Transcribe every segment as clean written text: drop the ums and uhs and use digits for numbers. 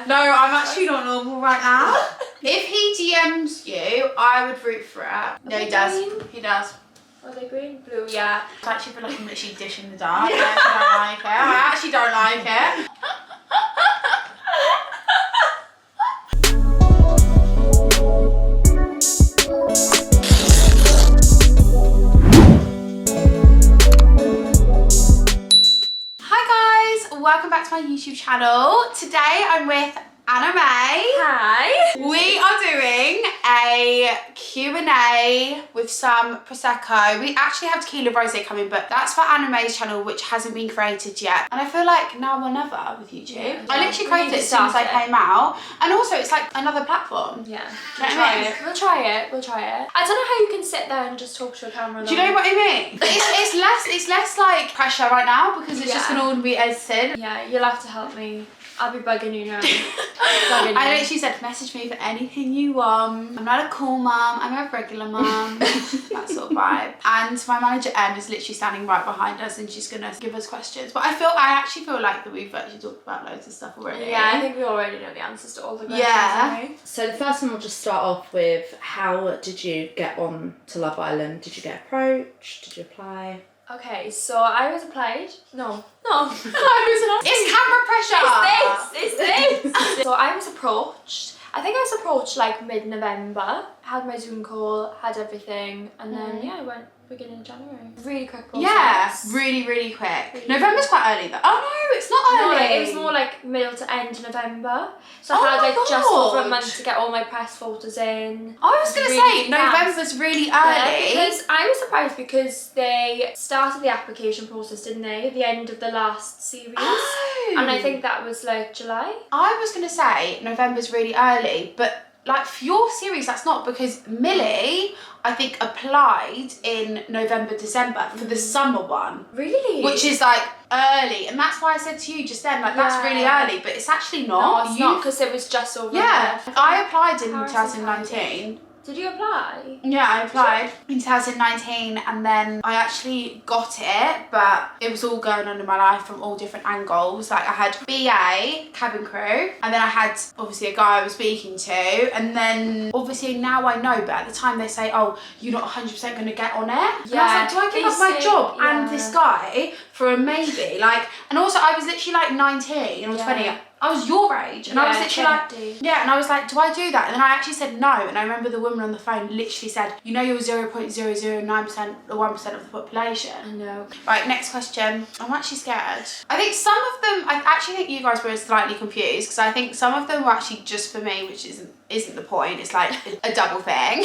No, I'm actually not normal right now. If he DMs you, I would root for it. No, he does. He does. Are they green? Blue, yeah. I actually feel like I'm literally dishing the dark. I actually don't like it. Hi guys, welcome back to my YouTube channel. Today I'm with Anna-mae. Hi. We are doing a Q&A with some Prosecco. We actually have tequila rosé coming, but that's for Anna-mae's channel, which hasn't been created yet. And I feel like now or never with YouTube. Yeah. I literally created it as soon as I came out. And also it's like another platform. Yeah. We'll try it. We'll try it. I don't know how you can sit there and just talk to a camera though. Do you know what I mean? It's less like pressure right now because it's just gonna all be edited. Yeah, you'll have to help me. I'll be bugging you now. I literally said, message me for anything you want. I'm not a cool mum, I'm a regular mum. That sort of vibe. And my manager Em is literally standing right behind us and she's gonna give us questions. But I actually feel like that we've actually talked about loads of stuff already. Yeah, I think we already know the answers to all the questions. Yeah. Anyway. So the first one, we'll just start off with, how did you get on to Love Island? Did you get approached? Did you apply? Okay, so I was applied. No. I was not. It's camera pressure! It's this! So I was approached. I think I was approached like mid-November. Had my Zoom call, had everything, and then yeah, I went beginning of January. Really quick process. Yeah, really quick. November's quite early though. Oh no, it's not early. No, it was more like middle to end November. So I had like just over a month to get all my press photos in. I was gonna say November's really early. Yeah, because I was surprised because they started the application process, didn't they, at the end of the last series? Oh. And I think that was like July. I was gonna say November's really early, but like for your series that's not, because Millie I think applied in November, December for the summer one. Really? Which is like early, and that's why I said to you just then, like that's really early, but it's actually not. No, it's not, because it was just over. Yeah, I applied in 2019. Did you apply? Yeah, I applied in 2019 and then I actually got it, but it was all going on in my life from all different angles. Like I had BA, cabin crew, and then I had obviously a guy I was speaking to, and then obviously now I know, but at the time they say, oh, you're not 100% going to get on it. Yeah. And I was like, do I give up my job and this guy for a maybe? Like, and also I was literally like 19 or 20. I was your age, and I was literally like, and I was like, do I do that? And then I actually said no, and I remember the woman on the phone literally said, you know you're 0.009% or 1% of the population. I know. Right, next question. I'm actually scared. I think some of them, I actually think you guys were slightly confused, because I think some of them were actually just for me, which isn't the point. It's like a double thing.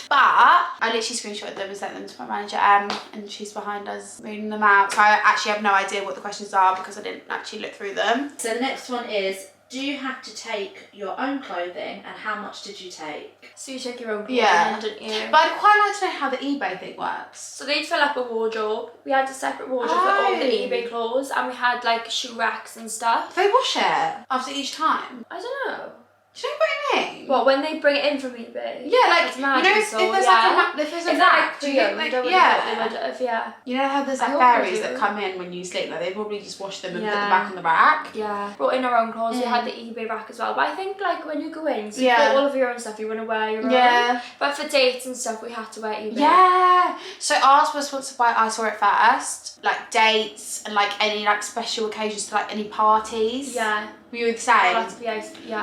But I literally screenshotted them and sent them to my manager, and she's behind us reading them out. So I actually have no idea what the questions are because I didn't actually look through them. So the next one is, do you have to take your own clothing, and how much did you take? So you took your own clothing, didn't you? But I'd quite like to know how the eBay thing works. So they'd fill up a wardrobe. We had a separate wardrobe for all the eBay clothes, and we had like shoe racks and stuff. They wash it after each time. I don't know. Do you know what I mean? What, when they bring it in from eBay? Yeah, like, you know, if there's like a rack, do you think like, they would have, You know how there's like fairies that come in when you sleep, like they probably just wash them and put them back on the rack? Yeah. Brought in our own clothes, we had the eBay rack as well, but I think like when you go in, so you put all of your own stuff, you want to wear your own. But for dates and stuff, we had to wear eBay. Yeah. So ours was sponsored by I Saw It First, like dates and like any like special occasions, to like any parties. Yeah. We were the same.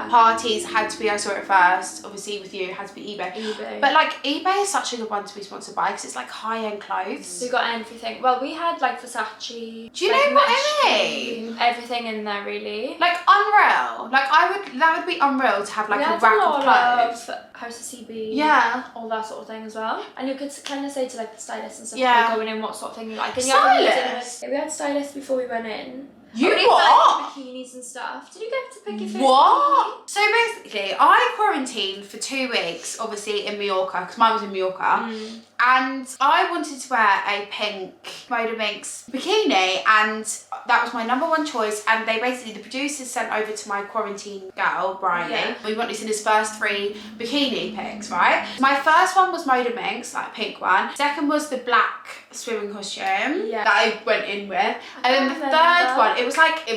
Parties had to be I Saw It First. Obviously with you it had to be eBay. But like eBay is such a good one to be sponsored by because it's like high-end clothes. So you got everything. Well, we had like Versace. Do you know what I mean? Everything in there really. Like unreal. Like that would be unreal to have like a rack of clothes. House of CB. Yeah. All that sort of thing as well. And you could kind of say to like the stylist and stuff, yeah, going in what sort of thing you like. And stylist? We had stylists before we went in. You what? Like, bikinis and stuff. Did you get to pick your favorite What? So basically, I quarantined for 2 weeks, obviously in Mallorca, because mine was in Mallorca. And I wanted to wear a pink Moda Minx bikini, and that was my number one choice, and they basically, the producers sent over to my quarantine girl, Bryony. Yeah. We wanted Lucinda's first 3 bikini pics, right? My first one was Moda Minx, like pink one. Second was the black swimming costume that I went in with. And then the third one, it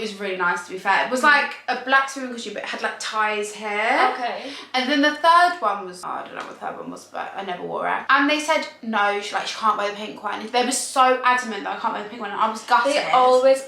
was really nice, to be fair. It was like a black swimming costume, but it had like ties here. Okay. And then the third one was, I don't know what the third one was, but I never wore it. And they said, no, she can't wear the pink one. They were so adamant that I can't wear the pink one, and I was gutted. They always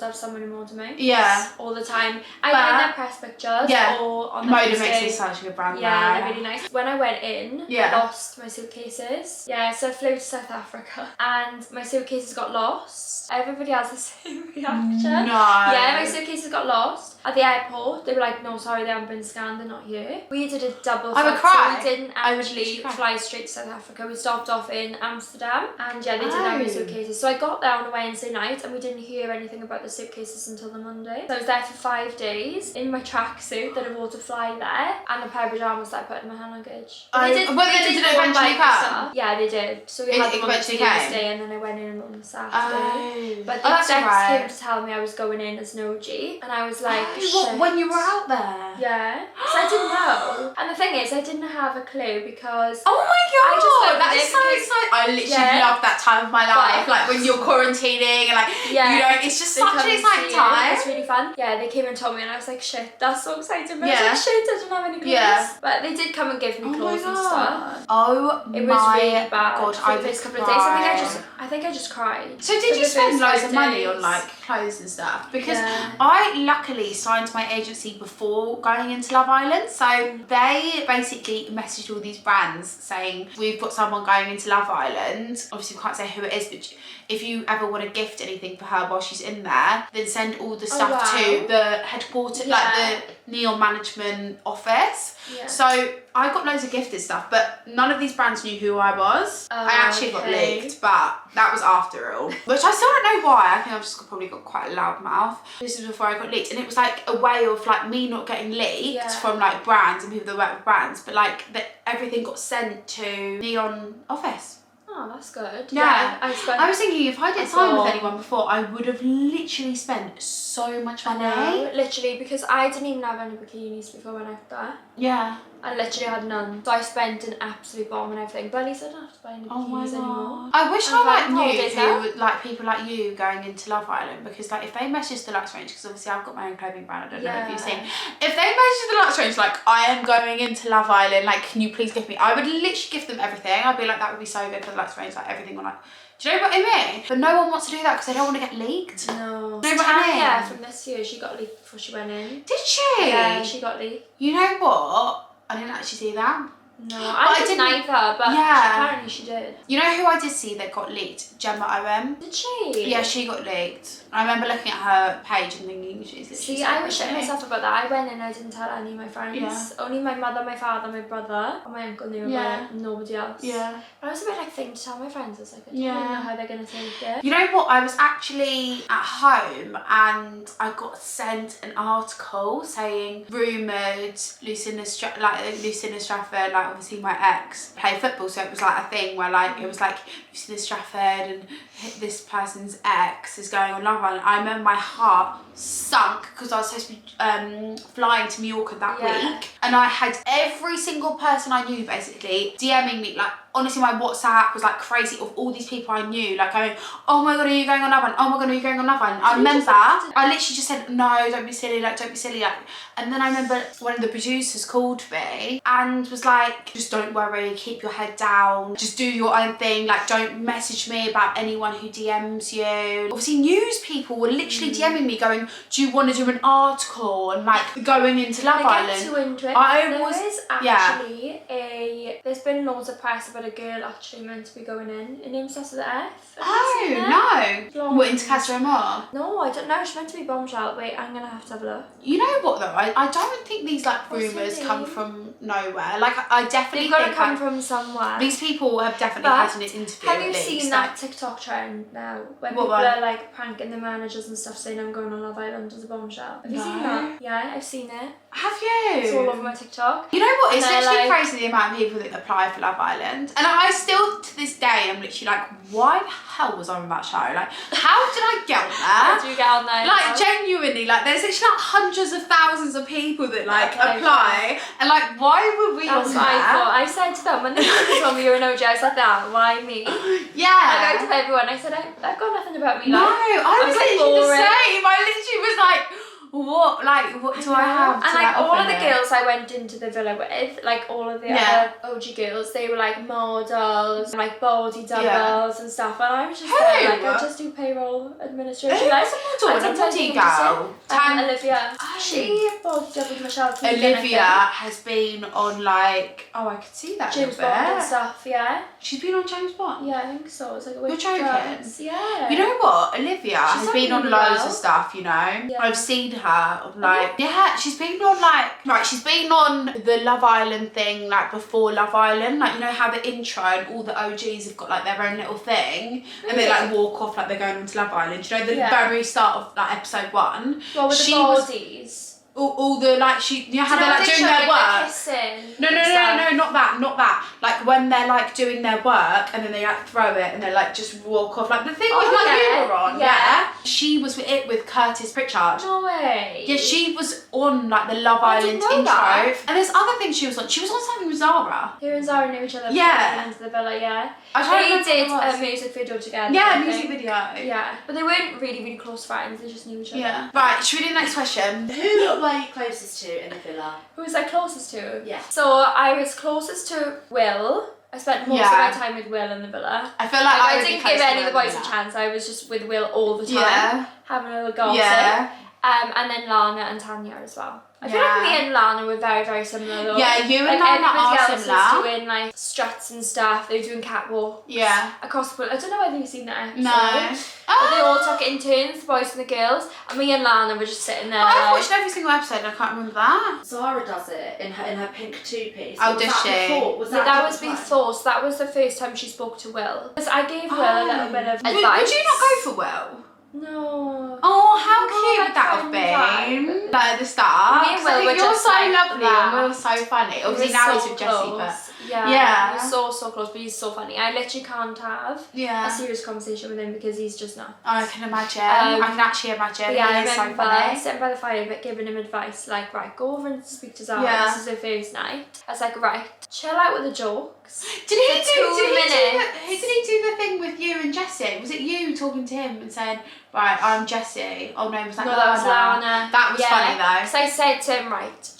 have someone in Moda Minx. Yeah. All the time. I like their press pictures. Yeah. Or on the Moda Minx is such a good brand. Yeah, they're really nice. When I went in, I lost my suitcases. Yeah, so I flew to South Africa and my suitcases got lost. Everybody has the same reaction. No. Yeah, my suitcases got lost at the airport. They were like, no, sorry, they haven't been scanned, they're not here. We did a double I would flight, cry. so we didn't I would actually cry. fly straight to South Africa. We stopped off in Amsterdam, and yeah, they didn't have my suitcases. So I got there on a Wednesday night, and we didn't hear anything about the suitcases until the Monday. So I was there for 5 days in my tracksuit that I wore to fly there, and a pair of pajamas that I put in my hand luggage. But they did go and buy eventually the come? stuff. Yeah, they did. So we had them on the eventually Tuesday, came? and then I went in on the Saturday. But the that's execs alright. came to tell me I was going in as no G, and I was like, What, when you were out there? yeah, because I didn't know. And the thing is, I didn't have a clue because Oh my god, I just went that with is it so because- exciting. I literally love that time of my life, like when you're quarantining and like, you know, it's just they such come an and exciting see you. time. It's really fun. Yeah, they came and told me, and I was like, shit, that's so exciting. But I Yeah. was like, shit, I don't have any clothes. Yeah. But they did come and give me clothes and stuff. Oh It was my really bad god, for I the would first couple of days. I cry. think I just cried. So did for you the spend first loads 5 of money on days. like clothes and stuff? Because Yeah. I luckily signed my agency before going into Love Island, so they basically messaged all these brands saying, we've got someone going into Love Island. Obviously we can't say who it is, but if you ever want to gift anything for her while she's in there, then send all the stuff wow. to the headquarters, like the Neon management office. Yeah. So I got loads of gifted stuff, but none of these brands knew who I was. I actually got leaked, but that was after all. Which I still don't know why. I think I've just probably got quite a loud mouth. This is before I got leaked, and it was like a way of like me not getting leaked from like brands and people that work with brands, but like that everything got sent to Neon office. Oh, that's good. Yeah. I was thinking if I didn't sign with anyone before, I would have literally spent so much money. know, literally, because I didn't even have any bikinis before when I went there. Yeah. I literally had none. So I spent an absolute bomb and everything. But at least I don't have to buy any Oh my bikinis anymore. god. I wish I'm I like planning knew holidays now. who like people like you going into Love Island, because like if they message the Lux range, because obviously I've got my own clothing brand, I don't know if you've seen. If they message the Lux range like, I am going into Love Island, like can you please gift me? I would literally gift them everything. I'd be like, that would be so good for the Lux range, like everything on like, do you know what I mean? But no one wants to do that because they don't want to get leaked. No. Know what I mean? Yeah, from this year, she got leaked before she went in. Did she? Yeah, she got leaked. You know what? I didn't actually see that. No, I didn't either, but apparently she did. You know who I did see that got leaked? Gemma OM. Did she? Yeah, she got leaked. I remember looking at her page and thinking she's literally See, so I was shitting pretty. myself about that. I went in and I didn't tell any of my friends. Yeah. Only my mother, my father, my brother, and my uncle knew about it. Nobody else. Yeah. But I was a bit like thinking to tell my friends. I was like, I don't Yeah. really know how they're going to take it. You know what? I was actually at home and I got sent an article saying rumoured Lucinda Strafford, like obviously my ex, play football. So it was like a thing where like it was like Lucinda Strafford and this person's ex is going on Love Island. I remember my heart sunk because I was supposed to be flying to Mallorca that week, and I had every single person I knew basically DMing me. Like honestly, my WhatsApp was like crazy of all these people I knew, like going, oh my god, are you going on Love Island? Oh my god, are you going on Love Island? I remember I literally just said, no, don't be silly, like don't be silly, like. And then I remember one of the producers called me and was like, just don't worry, keep your head down, just do your own thing, like don't message me about anyone who DMs you. Obviously news people were literally DMing me going, do you want to do an article and like going into Love Island? Too into it. There's been loads of press about a girl actually meant to be going in. Her name starts with an F. Oh no! What, into Casa Amor? No, I don't know. She's meant to be Bombshell. Wait, I'm gonna have to have a look. You know what though? I don't think these like rumours come from nowhere. Like I definitely They've got to think come from somewhere. these people have definitely But had an interview. have you at least. seen that TikTok trend now? When What people one? are like pranking the managers and stuff saying I'm going on Love Island as a bombshell. Have you seen that? Yeah, I've seen it. Have you? It's all over my TikTok. You know what? It's And they're literally like- crazy the amount of people that apply for Love Island. And I still, to this day, I'm literally like, why the hell was I on that show? Like, how did I get on there? How do you get on there? Like, genuinely, like, there's literally like hundreds of thousands of people that like apply, and like, why were we That's on what I there? thought. I said to them when they told me you were an OG, I said that. Why me? Yeah. I go to everyone. I said I've got nothing about me. No, Like, I was like, literally the boring. same. I literally was like, what do I have? And to, like all of offer the here? girls I went into the villa with, like all of the Yeah. other OG girls, they were like models, like body doubles and stuff. And I was just Who? there, like I just do payroll administration. Who's Like, a model and a body girl? Olivia. Oh. She body doubled Michelle. Olivia has been on like, I could see that James a little Bond and bit. stuff. Yeah. She's been on James Bond. Yeah, I think so. It's like a You're witch joking? dress. Yeah. You know what? Olivia has done been on really loads well. of stuff, you know. Yeah. I've seen her on like, yeah, she's been on like, she's been on the Love Island thing, like before Love Island. Like, you know how the intro and all the OGs have got like their own little thing and they like walk off like they're going on to Love Island. You know, the very start of like episode 1. Well, with the bodies. All the like you know how they're like doing their work. No, not that. Like when they're like doing their work and then they like throw it and they like just walk off. Like the thing with like you were on, yeah. She was with Curtis Pritchard. No way. Yeah, she was on like the Love I Island didn't know intro. that. And there's other things she was on. She was on something with Zara. Her and Zara knew each other. Yeah. Before into the villa, yeah. I They did don't know what it a was. music video together. Yeah, I music think. video. Yeah, but they weren't really close friends. They just knew each other. Yeah. Right, should we do the next question? Who were you closest to in the villa? Who was I closest to? Yeah. So I was closest to Will. I spent most of my time with Will in the villa. I feel like I would be didn't close give to any of the Will boys in a that. chance. I was just with Will all the time, Yeah. having a little gossip. Yeah. And then Lana and Tanya as well. I feel like me and Lana were very, very similar though. Yeah, you and like Lana everybody are else similar. was doing like struts and stuff. They were doing catwalks. Yeah. Across the pool. I don't know whether you've seen that episode. No. But they all took it in turns, the boys and the girls. And me and Lana were just sitting there. I've like, watched every single episode and I can't remember that. Zara does it in her pink two-piece. Oh, Was does that she? Before? Was Yeah, that that was different? before, so that was the first time she spoke to Will. Because I gave Will a little bit of Would advice. you not go for Will? No. Oh, how Oh, cute like would that have friend been? Like at the start. Me and 'Cause I Will think were you're just so like lovely that. and Will's so funny. Obviously We're now so he's with Jessie, but close. Yeah. Yeah. We're so close, but he's so funny. I literally can't have yeah. a serious conversation with him because he's just not. I can imagine. I can actually imagine. But yeah, I he is so remember funny. sitting by the fire but giving him advice like, right, go over and speak to Zara. Yeah. This is her first night. I was like, right, chill out with the jokes. Did he For 2 minutes. did he do the thing with you and Jessie? Was it you talking to him and saying, right, I'm Jessie? Oh no, was that No, Lana? that was Lana. That was funny though. Because I said to him, right,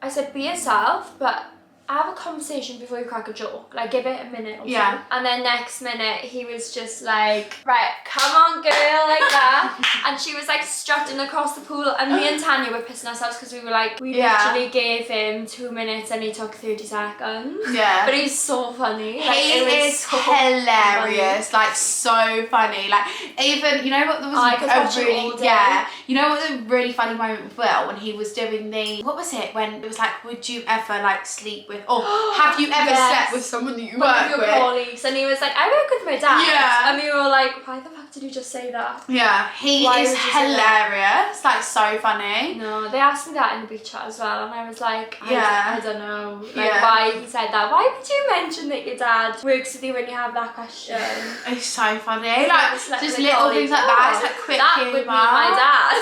I said, be yourself, but have a conversation before you crack a joke. Like, give it a minute or Yeah. two. And then next minute, he was just like, right, come on, girl, like that. And she was like strutting across the pool. And me and Tanya were pissing ourselves because we were like, we literally gave him 2 minutes and he took 30 seconds. Yeah. But he's so funny. Like, He it was is so hilarious, like so funny. Like even, you know what, there was I could watch a it all really, day. yeah. You know what, the really funny moment with Will when he was doing the, what was it, when it was like, would you ever like sleep with, or have you ever Yes. slept with someone that you One of work your with? colleagues, and he was like, I work with my dad. Yeah. And we were like, why the fuck did you just say that? Yeah, he Why is would you say that? hilarious, like so funny. No, they asked me that in the beach chat as well, and I was like, Yeah. I don't know, like Yeah. why he said that. Why would you mention that your dad works with you when you have that question? It's so funny, like It's like just the little colleague, things like that. It's like quick that humour. would be my dad.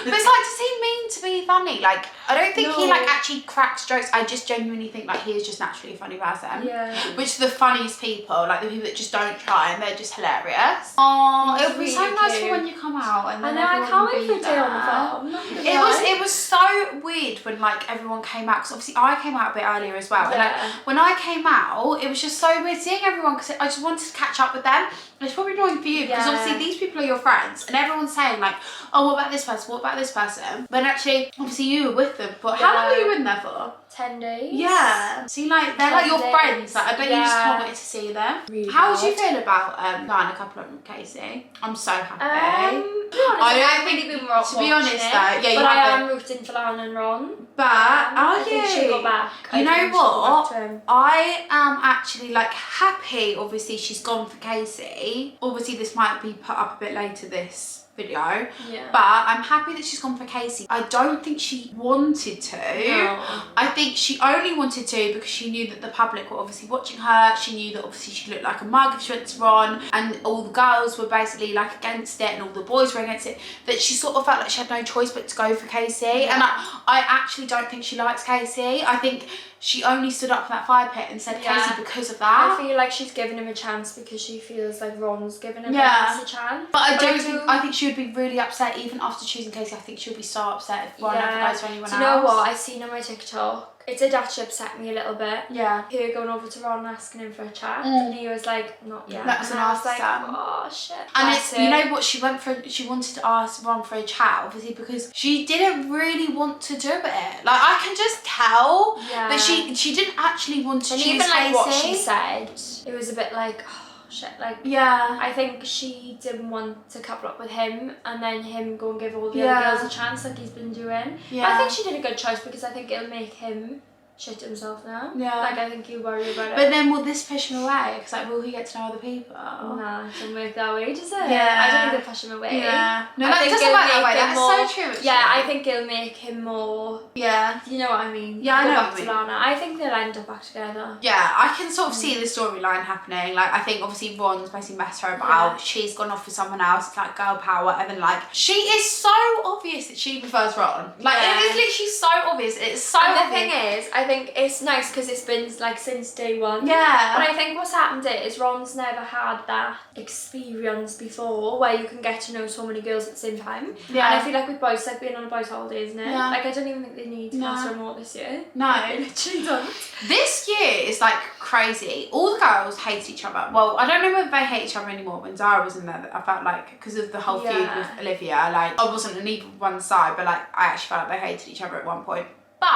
But it's like, does he mean to be funny? Like, I don't think he No. like actually cracks jokes. I just genuinely think like he is just naturally a funny person. Yeah. Which are the funniest people, like the people that just don't try and they're just hilarious. Oh, He's it'll be so really nice for cute. when you come out and I then know, I everyone can't will wait be for a day on the there. farm. Not gonna It lie. was so weird when like everyone came out, because obviously I came out a bit earlier as well. And like Yeah. when I came out, it was just so weird seeing everyone because I just wanted to catch up with them. It's probably annoying for you because Yeah. obviously these people are your friends and everyone's saying like, oh, what about this person? What about this person? But actually, obviously you were with them. But how long were you in there for? 10 days. Yeah. See, like they're like your 10 friends. days. Like I bet you just Yeah. can't wait to see them. Really How would you hard. feel about going a couple of Casey? I'm so happy. To be honest, I don't haven't think- really been to be honest watching it, though, yeah, you but I haven't. am rooting for Lana and Ron. But I are think she'll go you? back. You I know think she'll go what? back to him. I am actually like happy. Obviously, she's gone for Casey. Obviously, this might be put up a bit later. This video. Yeah. But I'm happy that she's gone for Casey. I don't think she wanted to. No. I think she only wanted to because she knew that the public were obviously watching her. She knew that obviously she looked like a mug if she went to Ron, and all the girls were basically like against it and all the boys were against it, that she sort of felt like she had no choice but to go for Casey. Yeah. And I actually don't think she likes Casey. I think she only stood up for that fire pit and said Casey because of that. I feel like she's given him a chance because she feels like Ron's given him Yeah. a chance. But I think she would be really upset even after choosing Casey. I think she would be so upset if Ron never goes for anyone else. Do you know what? I've seen on my TikTok. It did actually upset me a little bit. Yeah. Her going over to Ron asking him for a chat, and he was like, "Not yet." That was and an I was like, awesome. "Oh shit." And it's, you know what, she wanted to ask Ron for a chat, obviously, because she didn't really want to do it. Like, I can just tell that she didn't actually want to and choose even like Casey. what she said, it was a bit like, oh shit, like. Yeah. I think she didn't want to couple up with him and then him go and give all the other girls a chance like he's been doing. Yeah. But I think she did a good choice because I think it'll make him shit himself now. Yeah. Like, I think he'll worry about it. But then will this push him away? Because, like, will he get to know other people? Nah, it doesn't work that way, does it? Yeah. I don't think they'll push him away. Yeah. No, I that think doesn't it'll work that make way. him That's more, so true, actually. Yeah, I think it'll make him more... Yeah. You know what I mean? Yeah, I Go know back what to you mean. Lana. I think they'll end up back together. Yeah, I can sort of see the storyline happening. Like, I think obviously Ron's basically messed her about. She's gone off with someone else. It's like girl power. And then, like, she is so obvious that she prefers Ron. Like, it is literally so obvious. It's so And obvious. the thing is, I think it's nice because it's been like since day one. Yeah. But I think what's happened is Ron's never had that experience before where you can get to know so many girls at the same time. Yeah. And I feel like with boys, like being on a boys' holiday, isn't it? Yeah. Like, I don't even think they need to cast more this year. No. They literally don't. This year is like crazy. All the girls hate each other. Well, I don't know whether they hate each other anymore. When Zara was in there, I felt like, because of the whole feud with Olivia, like, I wasn't on either one side, but like, I actually felt like they hated each other at one point. But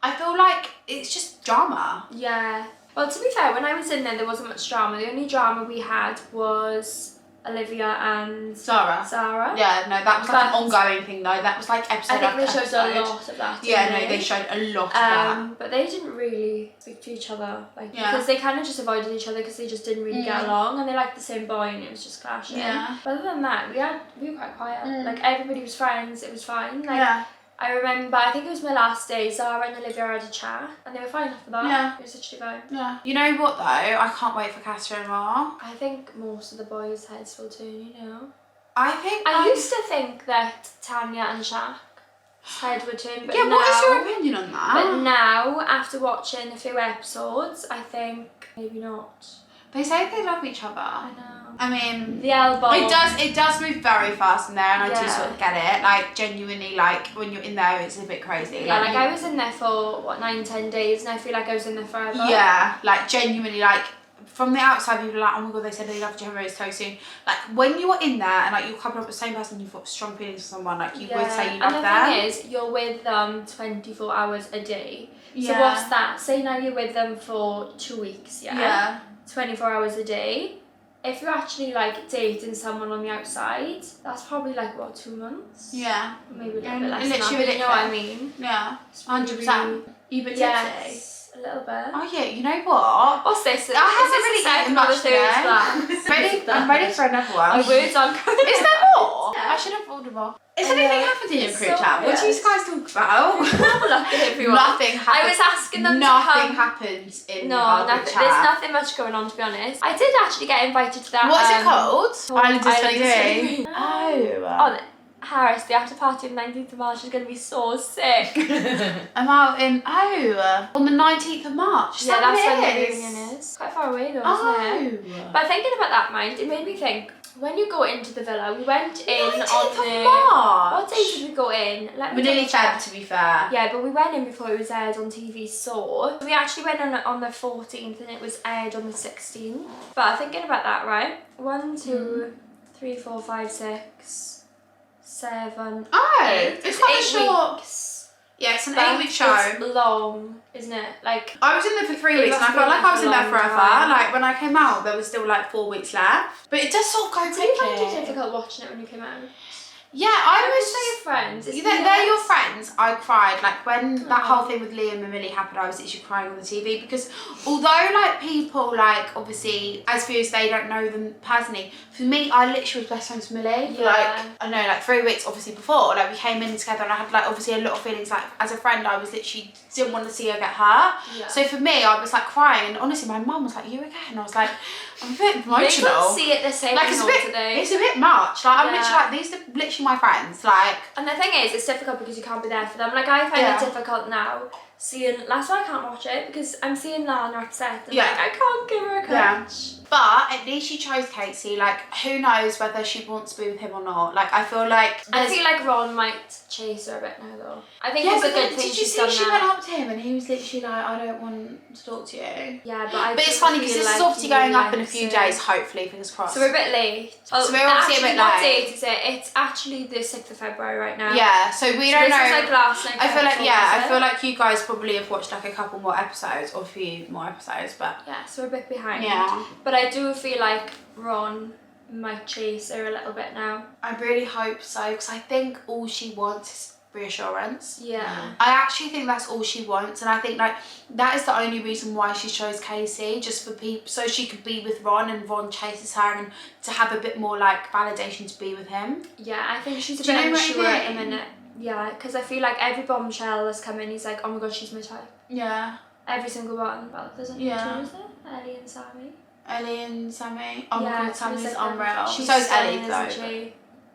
I feel like it's just drama. Yeah. Well, to be fair, when I was in there wasn't much drama. The only drama we had was Olivia and Zara. Yeah, no, that was like an ongoing thing though. That was like episode I think after they showed episode. a lot of that. Yeah, no, they showed a lot of that. But they didn't really speak to each other, like, Yeah. because they kind of just avoided each other because they just didn't really get along, and they liked the same boy, and it was just clashing. Yeah. But other than that, we were quite quiet. Like, everybody was friends. It was fine. Like, Yeah. I remember, I think it was my last day, Zara and Olivia had a chat, and they were fine after that. Yeah. It was such a vibe. Yeah. You know what though? I can't wait for Catherine more. I think most of the boys' heads will turn, you know. I think I used to think that Tanya and Shaq's head would turn, but yeah, now, what is your opinion on that? But now, after watching a few episodes, I think maybe not. They say they love each other. I know. I mean, The elbow. it does move very fast in there, and I do Yeah. sort of get it. Like, genuinely, like, when you're in there, it's a bit crazy. Yeah, like I was in there for, 9-10 days, and I feel like I was in there forever. Yeah, like, genuinely, like, from the outside, people are like, oh my god, they said they loved each other so soon. Like, when you're in there, and, like, you're coupled up with the same person, you've got strong feelings for someone, like, you would say you love them. And the thing is, you're with them 24 hours a day. Yeah. So what's that? Say now you're with them for 2 weeks, Yeah. 24 hours a day. If you're actually like dating someone on the outside, that's probably like what, 2 months? Yeah. Maybe a little Yeah, bit less than literally that, but you know what I ridiculous. mean? Yeah. It's really, 100%. You but tipsy. Yes, a little bit. Oh yeah, you know what? What's this? I haven't really eaten much today. I'm ready for another one. My words aren't coming. Is there more? Yeah. I should have ordered more. Is I anything know. happening in It's group so chat? What do you weird. guys talk about? Have a look at everyone. Nothing happens. I was asking them Nothing to come. happens in No, our group nothing. chat. There's nothing much going on, to be honest. I did actually get invited to that. What is it called? Islanders Islanders 23. 23. Oh. Harris, the after party on the 19th of March is going to be so sick. I'm out in, on the 19th of March. Yeah, that's when the it reunion is. Quite far away though, isn't it? Oh. But thinking about that, mind, it made me think, when you go into the villa, we went in 19th on of the... March. What day did we go in? Let me We're nearly double check. Feb, to be fair. Yeah, but we went in before it was aired on TV, so we actually went on the 14th and it was aired on the 16th. But thinking about that, right? 1, 2, 3, 4, 5, 6, 7, Oh, 8. it's quite a 8 short. weeks. Yeah, it's an But 8-week show. It's long, isn't it? Like, I was in there for 3 It weeks and I must felt be like I was a in there long forever. time. Like when I came out, there was still like 4 weeks left. But it does sort of go did you find it quickly. difficult watching it when you came out? Yeah, I I was would say your friends. It's they're your friends. I cried like when that whole thing with Liam and Millie happened. I was literally crying on the TV because although like people like obviously as viewers they don't know them personally. For me, I literally was best friends with Millie for like I know like 3 weeks obviously before like we came in together and I had like obviously a lot of feelings like as a friend I was literally didn't want to see her get hurt. Yeah. So for me, I was like crying and honestly my mum was like, "You okay?" And I was like, I'm a bit emotional. They don't see it the same like as it's a bit much. Like I'm Yeah. literally like these are literally my friends. Like And the thing is, it's difficult because you can't be there for them. Like I find it difficult now seeing. That's why I can't watch it because I'm seeing Lana upset and like I can't give her a coach. But at least she chose Casey. Like who knows whether she wants to be with him or not. Like I feel like Ron might chase her a bit now though. I think yeah, it's a but good then, thing did you she's see done she that. went up to him and he was literally like, I don't want to talk to you. Yeah, but it's funny because this is obviously going up in a few days, hopefully, fingers crossed. So we're a bit late. Oh, so we're obviously a bit what late. date is it? It's actually the 6th of February right now. Yeah, so we don't know. This is like last night. I feel like I feel like you guys probably have watched like a couple more episodes or a few more episodes, but yeah, so we're a bit behind. Yeah. But I do feel like Ron might chase her a little bit now. I really hope so because I think all she wants is reassurance. Yeah. I actually think that's all she wants, and I think like that is the only reason why she chose Casey, just for people so she could be with Ron and Ron chases her and to have a bit more like validation to be with him. Yeah, I think she's a Do you bit know what I unsure at the mean? minute. Yeah, because I feel like every bombshell that's come in, he's like, oh my god, she's my type. Yeah. Every single one. Well, there's only two, is there? Ellie and Sammy. Ellie and Sammy. Oh my Yeah, god, Sammy's like unreal. She's So is stunning, Ellie though. isn't she?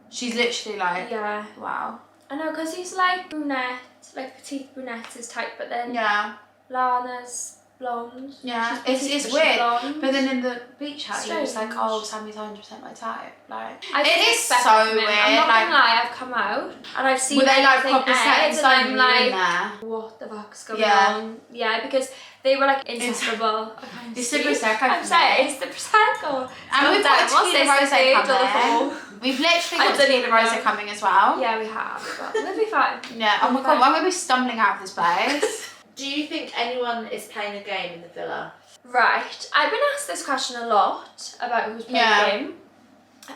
She's literally like Yeah. wow. I know, because he's like brunette, like petite brunette is type, but then Yeah. Lana's blonde. Yeah, She's petite, it's but she's weird. blonde. But then in the beach house, he was like, Strange. "Oh, Sammy's 100% my type." Like, I it didn't is expect so that from weird. him. I'm not Like, gonna lie, I've come out and I've seen were they like everything proper set in aired, stone and when I'm you were in like, there? what the fuck's going Yeah. on? Yeah, because they were like inseparable. It's the Prosecco I'm for saying me. it's the Prosecco. And we've got a tequila rosé coming. four? We've literally I got don't tequila even rosé know. coming as well. Yeah, we have, but we'll be fine. Yeah. Oh my god, I'm gonna be stumbling out of this place. Do you think anyone is playing a game in the villa? Right, I've been asked this question a lot about who's playing the game.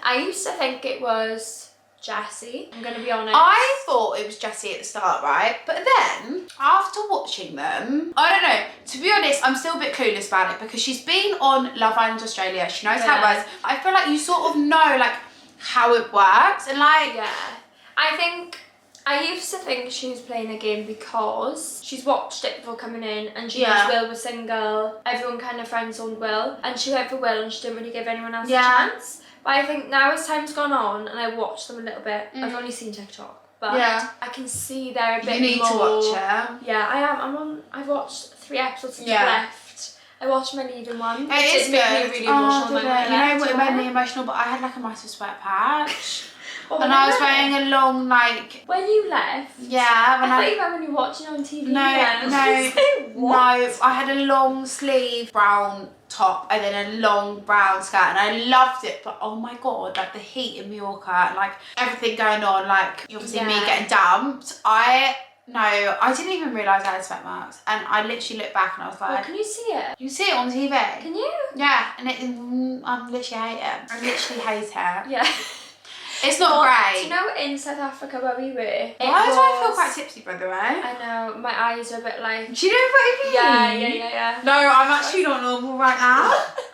I used to think it was Jessie, I'm gonna be honest. I thought it was Jessie at the start, right? But then, after watching them, I don't know, to be honest, I'm still a bit clueless about it because she's been on Love Island Australia, she knows how it works. I feel like you sort of know like how it works and like... Yeah, I used to think she was playing a game because she's watched it before coming in and she knows Will was single, everyone kind of friend-zoned Will, and she went for Will and she didn't really give anyone else a chance. But I think now as time's gone on and I watched them a little bit, I've only seen TikTok, but I can see they're a bit more... You need to watch it. Yeah, I am. I've watched 3 episodes since I left. I watched my leaving one. It is did good. make me really emotional when I You know left, what, it made me emotional, but I had like a massive sweat patch. Oh, and I was wearing a long like... When you left? Yeah, when I thought you meant when you were watching on TV. No, I had a long sleeve brown top and then a long brown skirt and I loved it, but oh my god, like the heat in Mallorca and like everything going on, like obviously me getting dumped, I didn't even realise I had sweat marks and I literally looked back and I was like... Oh, can you see it? You see it on TV? Can you? Yeah, and I literally hate it. I literally hate it. Yeah. It's not great. Do you know in South Africa where we were? Why do I feel quite tipsy, by the way? I know, my eyes are a bit like... Do you know what I mean? Yeah. No, I'm actually not normal right now.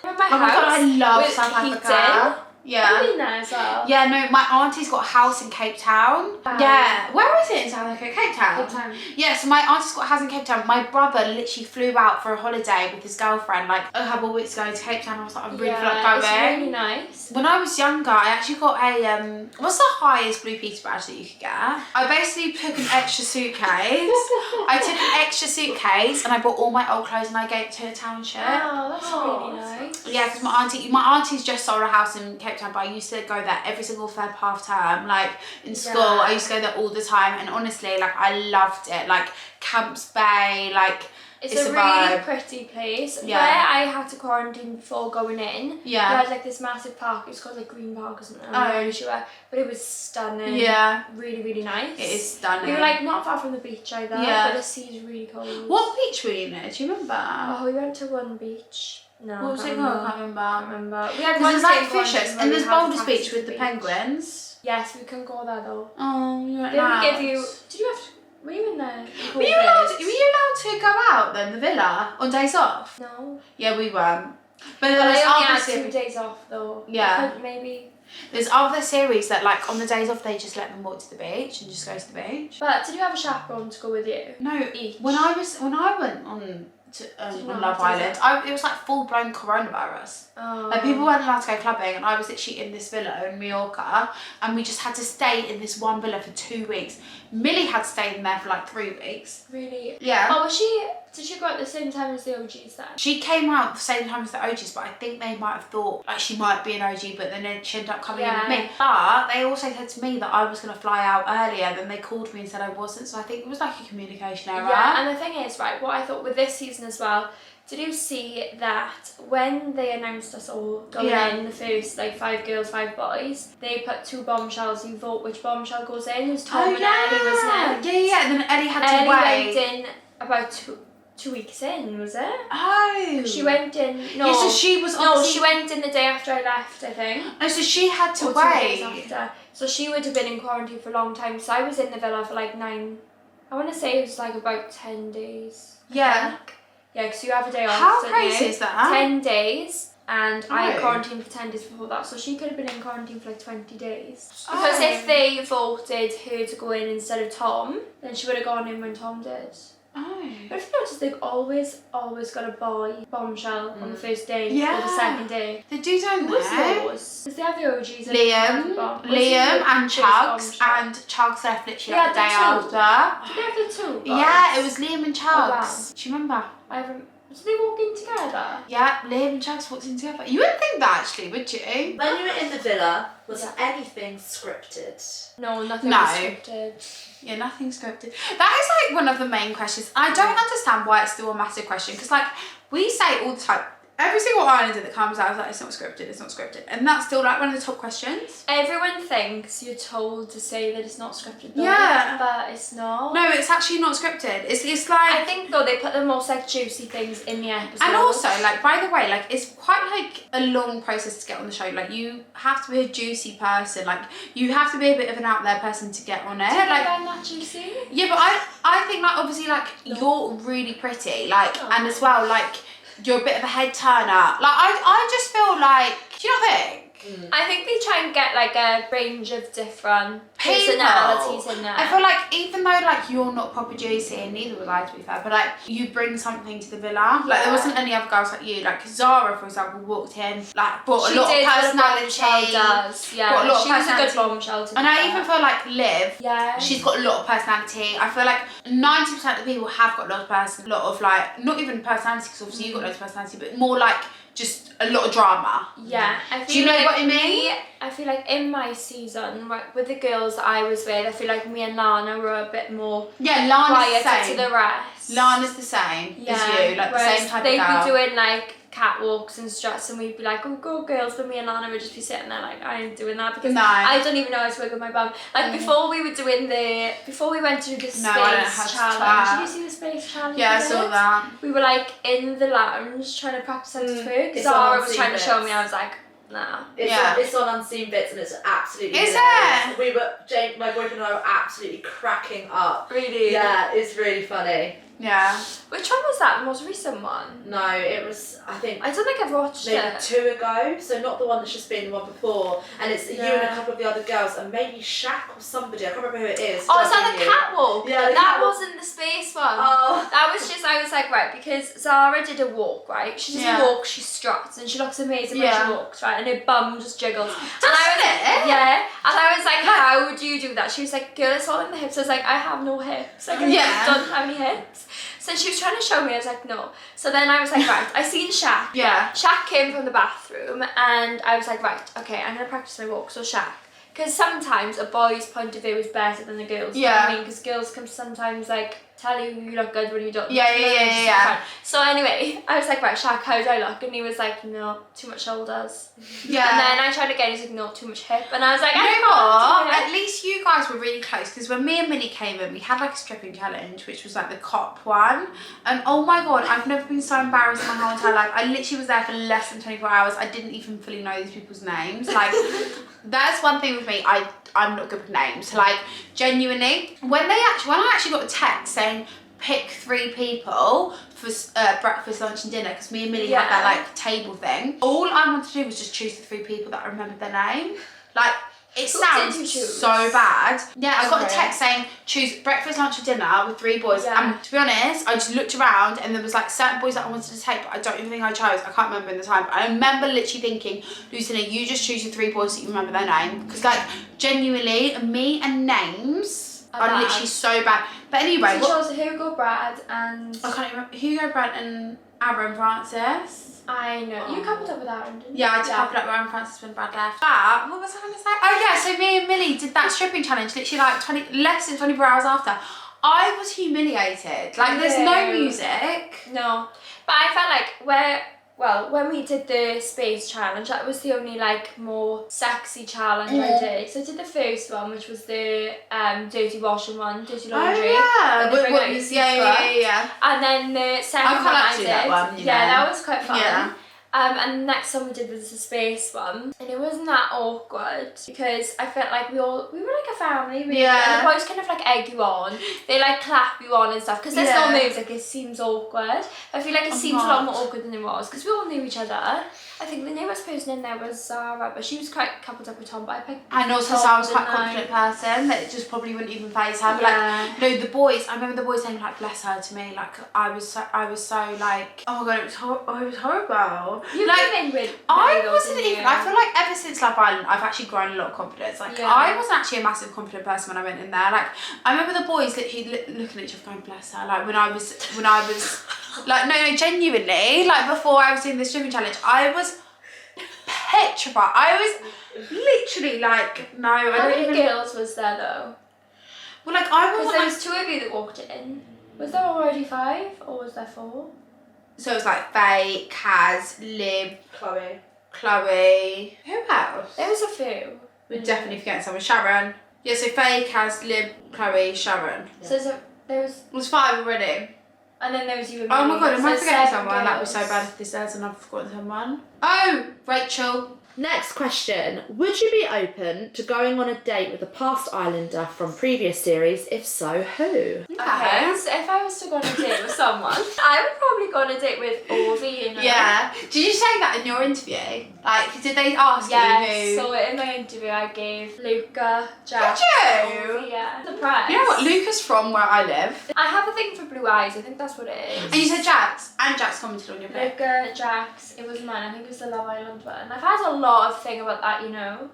In my Oh my god, I love with South heating. Africa. Yeah. I've been there as well. Yeah, no, my auntie's got a house in Cape Town. Yeah. Where is it in South Africa? Cape Town? Cape Town. Yeah, so my auntie's got a house in Cape Town. My brother literally flew out for a holiday with his girlfriend like a couple of weeks ago to Cape Town. I was like, I really feel like going. It's really nice. When I was younger, I actually got a, what's the highest Blue Peter badge that you could get? I basically took an extra suitcase. I took an extra suitcase and I bought all my old clothes and I gave it to a township. Oh, that's really nice. Yeah, because my auntie's just sold a house in Cape Town, but I used to go there every single Feb half term. Like in school, I used to go there all the time, and honestly, like I loved it. Like Camps Bay, like it's a really pretty place. Yeah. Where I had to quarantine before going in, yeah, there was like this massive park. It's called like Green Park or something. I'm not really sure, but it was stunning. Yeah, really, really nice. it is stunning. We were like not far from the beach either. Yeah, but the sea's really cold. What beach were you near? Do you remember? Oh, we went to one beach. No, what was it called? I can't remember. We had one there's like Fishers, and there's Boulders Beach with the penguins. Yes, we couldn't go there though. Oh, you weren't They would allowed. give you. Did you have to? Were you in there? Were you allowed to go out then, the villa, on days off? No. Yeah, we weren't. But Well, there's I only other had 2 series. days off though. Yeah. I could maybe. There's other series that like on the days off they just let them walk to the beach and just go to the beach. But did you have a chaperone to go with you? No, Each. when I went on to Did you on not Love have to Island, it was like full blown coronavirus. Oh. Like people weren't allowed to go clubbing, and I was literally in this villa in Mallorca, and we just had to stay in this one villa for 2 weeks. Millie had stayed in there for like 3 weeks. Really? Yeah. Oh, was she? Did she go at the same time as the OGs then? She came out at the same time as the OGs, but I think they might have thought like she might be an OG, but then she ended up coming in with me. But they also said to me that I was going to fly out earlier, then they called me and said I wasn't, so I think it was like a communication error. Yeah, and the thing is, right, what I thought with this season as well, did you see that when they announced us all going in, the first like 5 girls, 5 boys, they put 2 bombshells, you vote which bombshell goes in. It was Tom and Ellie, wasn't it? Yeah, and then Ellie had to wait. Ellie went in about 2 weeks in, was it? Oh. She went in, no. Yeah, so she was she went in the day after I left, I think. Oh, so she had to Or 2 days wait. after. So she would have been in quarantine for a long time. So I was in the villa for like 9, I want to say it was like about 10 days. I Yeah. think. Yeah, because you have a day off. How don't crazy you? is that? 10 days. And I Oh. quarantined for 10 days before that. So she could have been in quarantine for like 20 days. Oh. Because if they voted her to go in instead of Tom, then she would have gone in when Tom did. Oh. But if you notice, they've always got a boy bombshell on the first day or Yeah. the second day. They do, don't Who was they? yours? Because they have the OGs and Liam and Chugs, and Chugs left literally Yeah, like the day the after. Did they have the 2 boys? Yeah, it was Liam and Chugs. Oh, wow. Do you remember? I haven't. Did they walk in together? Yeah, Liam and Chugs walked in together. You wouldn't think that actually, would you? When you were in the villa, was Yeah. anything scripted? No, nothing No. was scripted. Yeah, nothing scripted. That is like one of the main questions. I don't understand why it's still a massive question, because like we say all the time, every single islander that comes out is like, it's not scripted, and that's still like one of the top questions. Everyone thinks you're told to say that it's not scripted though, Yeah. but it's not. No, it's actually not scripted. It's I like, think though they put the most like juicy things in the episode. and also like, by the way, like it's quite like a long process to get on the show. Like you have to be a juicy person. Like you have to be a bit of an out there person to get on it. Do you Like, find that juicy? yeah, but I think like obviously like you're really pretty, like, Oh. and as well like you're a bit of a head turner. Like I just feel like, do you not think? I think they try and get like a range of different People. personalities in there. I feel like even though like you're not proper juicy, and neither was I to be fair, but like you bring something to the villa. Like there Yeah. wasn't any other girls like you. Like Zara, for example, walked in, like brought she a lot did of what a personality. bombshell does. Yeah, Got a lot of she was a good personality. bombshell to be And I fair. even feel like Liv, Yeah. she's got a lot of personality. I feel like 90% of the people have got a lot of like, not even personality, because obviously you've got loads of personality, but more like just a lot of drama. Yeah, I feel Do you know like what I mean? I feel like in my season, right, with the girls that I was with, I feel like me and Lana were a bit more Yeah, Lana's the quieter same. to the rest. Lana's the same as you, like the whereas same type they'd of girl. be doing like catwalks and struts, and we'd be like, oh, go girls, but me and Lana would just be sitting there like, I ain't doing that, because No. I don't even know how to wiggle my bum. Like before we went to do the space No, I don't know how to challenge. twerk. Did you see the space challenge? Yeah, I we saw did? that. We were like in the lounge trying to practice how to twerk. It's Zara on was Unseen trying to show Bits. me, I was like, nah. It's on Unseen Bits, and it's absolutely Is hilarious. it? We were, my boyfriend and I were absolutely cracking up. Really? Yeah, it's really funny. Yeah. Which one was that? The most recent one? No, it was, I think, I don't think I've watched maybe it. 2 ago, so not the one that's just been the one before, and it's you and a couple of the other girls, and maybe Shaq or somebody, I can't remember who it is. Oh, is that judging the you. catwalk? Yeah, the that catwalk. wasn't the space one. Oh. That was just, I was like, right, because Zara did a walk, right? She does Yeah. a walk, she struts, and she looks amazing when Yeah. she walks, right? And her bum just jiggles. And Doesn't I was it? Yeah. And I was like, how do you do that? She was like, girl, it's all in the hips. I was like, I have no hips. Like, I Yeah. don't have any hips. So she was trying to show me, I was like, no. So then I was like, right, I seen Shaq. Yeah. Shaq came from the bathroom, and I was like, right, okay, I'm gonna practice my walk. So Shaq, because sometimes a boy's point of view is better than a girl's. You know what I Yeah. mean? Because girls can sometimes like tell you you look good when you don't. Yeah, You know, yeah, it's just yeah. fun. So anyway, I was like, right, Shaq, how do I look? And he was like, no, too much shoulders. Yeah. And then I tried again, he's like, no, too much hip. And I was like, You I know can't what? do it. At least you guys were really close, because when me and Millie came in, we had like a stripping challenge, which was like the cop one. And oh my god, I've never been so embarrassed in my whole entire life. I literally was there for less than 24 hours. I didn't even fully know these people's names. Like, That's one thing with me. I'm not good with names. Like, genuinely, when I actually got a text saying pick 3 people for breakfast, lunch and dinner, because me and Millie had that like table thing. All I wanted to do was just choose the 3 people that I remembered their name. Like, it sounds so bad. Yeah, I got a text saying choose breakfast, lunch or dinner with 3 boys. And to be honest, I just looked around and there was like certain boys that I wanted to take, but I don't even think I chose. I can't remember in the time. But I remember literally thinking, Lucinda, you just choose your 3 boys that you remember their name. Because like, genuinely, me and names are literally so bad. But anyway. So chose Hugo, Brad and... I can't remember. Hugo, Brad and Aaron Francis. I know. You coupled up with Aaron, didn't you? Yeah, I did couple up with Aaron Francis when Brad left. But, what was I going to say? Oh yeah, so me and Millie did that stripping challenge literally like less than 24 hours after. I was humiliated. Like, there's no music. No. But I felt like when we did the space challenge, that was the only like more sexy challenge I did. So I did the first one, which was the dirty washing one, dirty laundry. Oh yeah. Yeah. And then the second one I did. That one, that was quite fun. Yeah. And the next one we did was the space one, and it wasn't that awkward because I felt like we were like a family, really. And the boys kind of like egg you on, they like clap you on and stuff because there's no music. It seems awkward. I feel like it seems a lot more awkward than it was because we all knew each other. I think the newest person in there was Zara, but she was quite coupled up with Tom. But I picked. And also Zara was quite a confident person that it just probably wouldn't even faze her. But like, no, the boys. I remember the boys saying like, "Bless her" to me. Like, I was so like, oh my god, it was horrible. You like, in with I wasn't even. I feel like ever since Love Island, I've actually grown a lot of confidence. Like, I wasn't actually a massive confident person when I went in there. Like, I remember the boys literally looking at each other, going, "Bless her." Like when I was like, no, genuinely, like before I was doing the stripping challenge, I was petrified. I was literally like, no, I How don't many even. girls was there though? Well, like I Because was. there was 2 of you that walked in. Was there already 5 or was there 4? So it was like Faye, Kaz, Liv, Chloe. Who else? There was a few. We're definitely forgetting someone. Sharon. Yeah, so Faye, Kaz, Liv, Chloe, Sharon. Yeah. So there was. It was 5 already. And then there was you and Oh me. my god, am I So forgetting 7 someone? That was girls. so bad if this is and I've forgotten someone. Oh, Rachel. Next question. Would you be open to going on a date with a past Islander from previous series? If so, who? Okay, so if I was to go on a date with someone, I would probably go on a date with Orvie, you know? Yeah. Did you say that in your interview? Like, did they ask you who? So in my interview I gave Luca, Jack, Did you? Orvie, yeah. Surprise. You know what? Luca's from where I live. I have a thing for blue eyes, I think that's what it is. And you said Jax. And Jax commented on your pic. Luca, Jax, it was mine, I think it was the Love Island one. I've had a lot of thing about that, you know.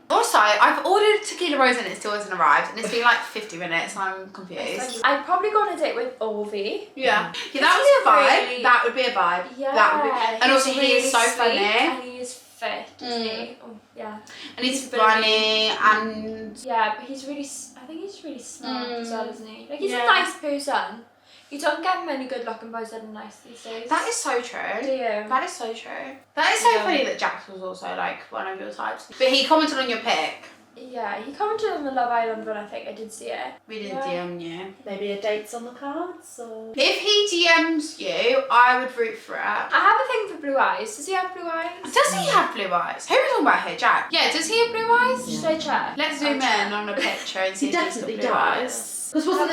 Also, I've ordered tequila rose and it still hasn't arrived. And it's been like 50 minutes and I'm confused. I'd probably go on a date with Orvie. Yeah. Yeah, that would be a vibe. Really... That would be a vibe. Yeah. That would be. And also he really is so sweet, funny. And he is fit, isn't he? Oh, yeah. And he's funny and... Yeah, but he's really, I think he's really smart as well, isn't he? Like, he's a Yeah. nice person. You don't get many good looking boys that are nice these days. That is so true. Do you? That is so true. That is so funny that Jax was also like one of your types. But he commented on your pic. Yeah, he commented on the Love Island one, I think. I did see it. We didn't DM you. Maybe a date's on the cards, or... If he DMs you, I would root for it. I have a thing for blue eyes. Does he have blue eyes? Does he have blue eyes? Who are we talking about here, Jack? Yeah, does he have blue eyes? Should I check? Let's zoom in on a picture and see He if he's got definitely blue eyes. does. Because wasn't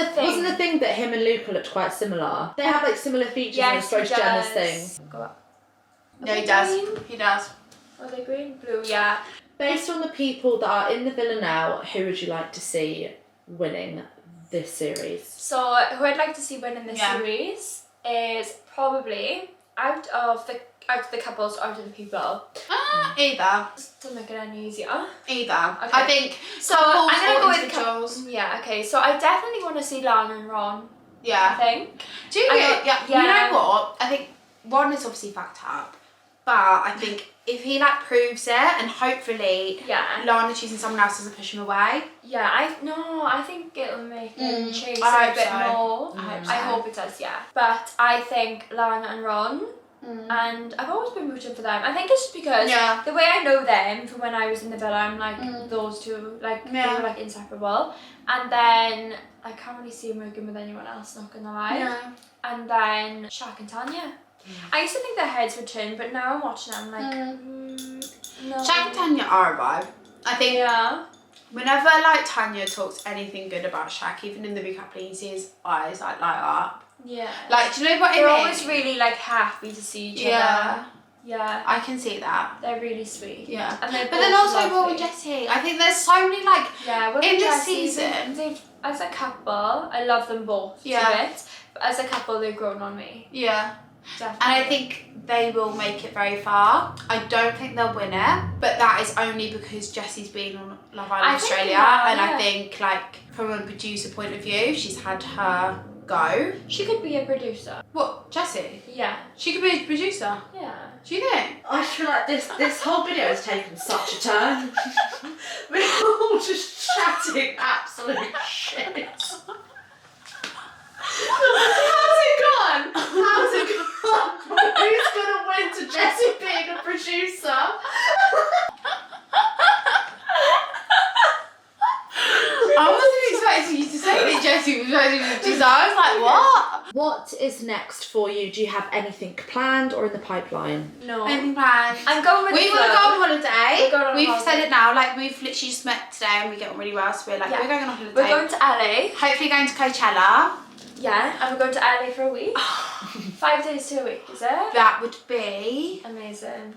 the thing that him and Luca looked quite similar? They have like similar features in the Yes, he Stroke Jenner's thing. does. Go up. No, Are he they does. green? He does. Are they green? Blue, yeah. Based on the people that are in the villa now, who would you like to see winning this series? So, who I'd like to see win in this series is probably out of the couples, out of the people. Either. Just to make it any easier. Either. Okay. I think So couples I'm gonna or go with individuals. yeah. Okay. So I definitely want to see Lana and Ron. I Yeah. think. Do you? yeah. You know what? I think Ron is obviously fucked up, but I think if he like proves it and hopefully Lana choosing someone else doesn't push him away. Yeah. I think it'll make him chase I it a hope bit so. more. I hope it does. Yeah. But I think Lana and Ron. And I've always been rooting for them. I think it's just because the way I know them from when I was in the villa, I'm like those two, like they were like inseparable. And then I can't really see him working with anyone else, not gonna lie. Yeah. And then Shaq and Tanya. I used to think their heads would turn, but now I'm watching it, I'm like, no. Shaq and Tanya are a vibe. I think Yeah. whenever like Tanya talks anything good about Shaq, even in the recap, you see his eyes like light up. Yeah. Like, do you know what I mean? They're always really like happy to see each other. Yeah. I can see that. They're really sweet. Yeah. And they're But then both also Will lovely. and Jessie. I think there's so many like Yeah, Will in and this Jessie, season. they've as a couple, I love them both Yeah. to bits. But as a couple, they've grown on me. Yeah. Definitely. And I think they will make it very far. I don't think they'll win it, but that is only because Jessie's been on Love Island Australia, and I think like from a producer point of view, she's had her go. She could be a producer. What, Jessie? Yeah. She could be a producer. Yeah. Do you think? I feel like this whole video has taken such a turn. We're all just chatting absolute shit. How's it gone? How's it gone? Who's gonna win to Jessie being a producer? I wasn't expecting you to say that Jessie was ready to producer. I was like, what? What is next for you? Do you have anything planned or in the pipeline? No. Anything planned? I'm going with We the want to go flow. on holiday. We're going on We've holiday. said it now. Like we've literally just met today and we get on really well. So we're like, Yeah. we're going on holiday. We're going to LA. Hopefully going to Coachella. Yeah, and we're going to LA for a week. 5 days to a week, is it? That would be, Amazing.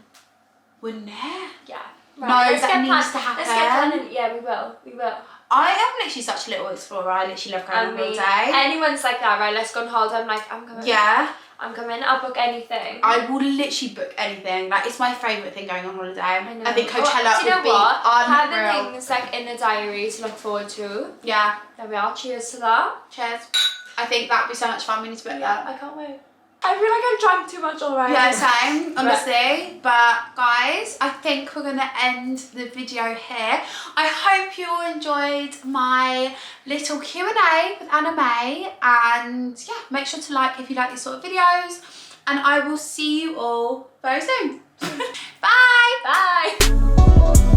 wouldn't it? Yeah. No, let's that get needs planned. to happen. Let's get planning. Yeah, we will. We will. I am literally such a little explorer. I literally love going on holiday. Anyone's like that, right? Let's go on holiday. I'm like, I'm coming. Yeah. I'm coming. I'll book anything. I will literally book anything. Like it's my favourite thing going on holiday. I know. I think Coachella Oh, do you know would be what? unreal. Having things like in the diary to look forward to. Yeah. There we are. Cheers to that. Cheers. I think that'd be so much fun. We need to book that. I can't wait. I feel like I've drank too much already. Yeah, same, honestly. But guys, I think we're gonna end the video here. I hope you all enjoyed my little Q&A with anna-mae, and yeah, make sure to like if you like these sort of videos, and I will see you all very soon. Bye! Bye.